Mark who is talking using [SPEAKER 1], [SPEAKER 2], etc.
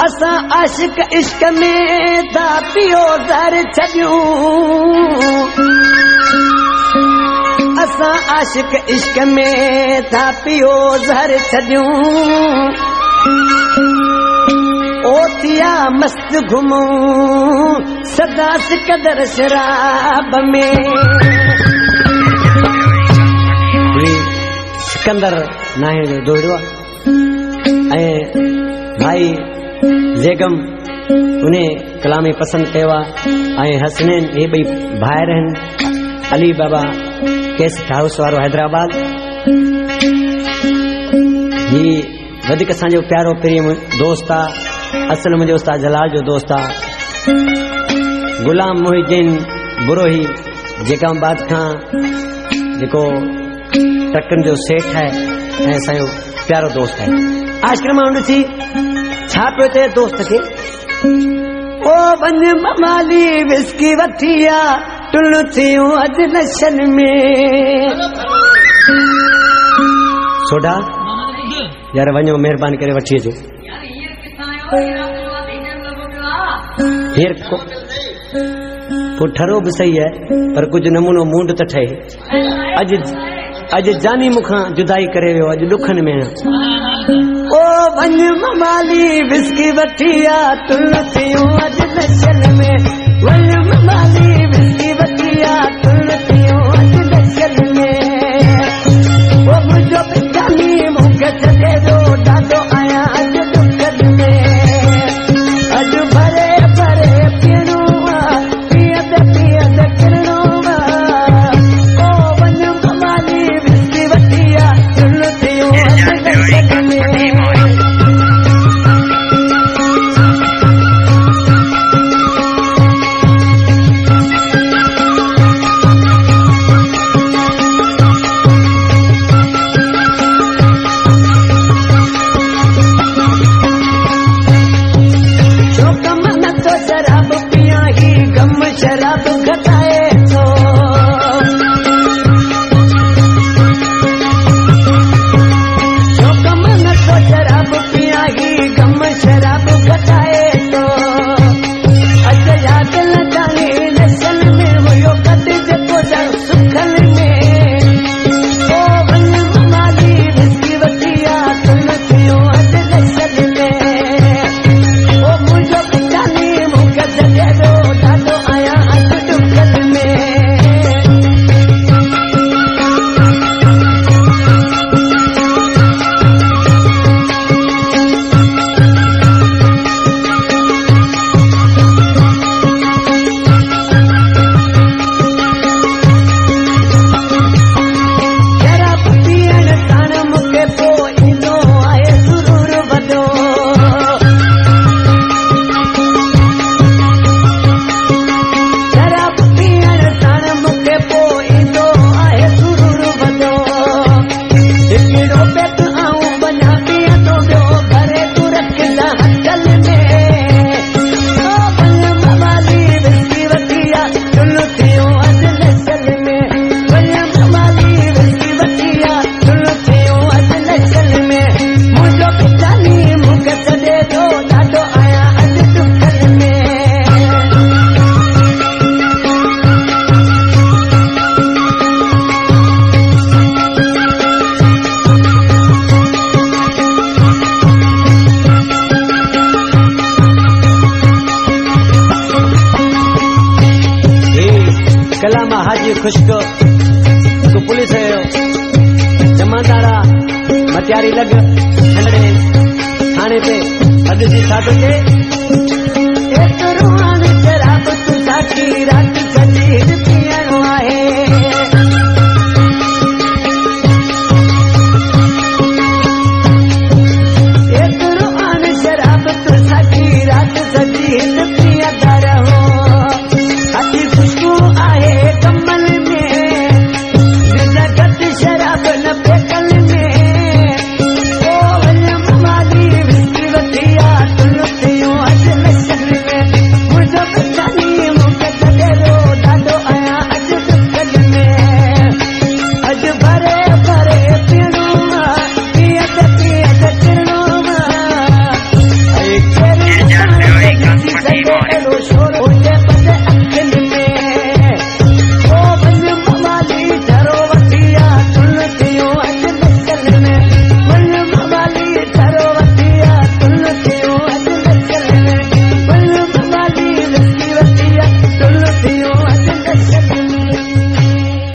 [SPEAKER 1] असा आशिक इश्क में था पियो दर छॾियूं असा आशिक इश्क में था पियो दर छॾियूं ओ थिया मस्त घुमूं सदा सिकंदर शराब में सिकंदर नाहे जो दोड़ो ऐं भाई जेगम उन्हें कलामी पसंद किया ऐं हसनैन ये बई भाइर आहिनि अली बाबा गेस्ट हाउस वारो हैदराबाद ही वधिक असांजो प्यारो प्रिय दोस्त आहे असल मुंहिंजो उस्ताद जलाल जो दोस्त आहे गुलाम मोहिद्दीन बुरोही जेकाबाद खां जेको ट्रकनि जो सेठ है ऐं असांजो प्यारो दोस्त है आश्रम ॾिसी छा पियो चए दोस्त खे ओ वञ ममाली विस्की वठी आ टुल थियूं अॼु नशन में सोडा यार वञो महिरबानी करे वठी अचो हींअर ठरो बि सही है पर कुछ नमूनो मूंड त ठहे अॼु जानी मुखां जुदाई करे वियो अॼु ॾुखनि में ओ वञ ममाली विस्की वठी आ तुल थियूं अॼु नशन में वञ ममाली विस्की वठी आ तुल थियूं अॼु नशन में ओ मुंहिंजो जानी मूंखे छॾे थो ॾाढो आहियां अॼु ॾुखनि में अॼु भरे भरे पीअणो आहे पीअंदे पीअंदे किरणो ओ वञ ममाली विस्की वठी आ तुल थियूं अॼु नशन में शराब घटाए थो जो कम नथो शराब पिया ही गम शराब घटाए थो अॼु यादि लॻानी नशन में हुयो गॾु जेको ॼण सुखल में ओ वञ ममाली विस्की वठी आ तुल थियूं अॼु नशन में ओ मुंहिंजो जानी मूंखे छॾे थो ॾाढो खुशको को पुलिस है जमादारा मतियारी लग खंडे थाने पे हद सी साथ के एक रूहानी शराब तू साथी रात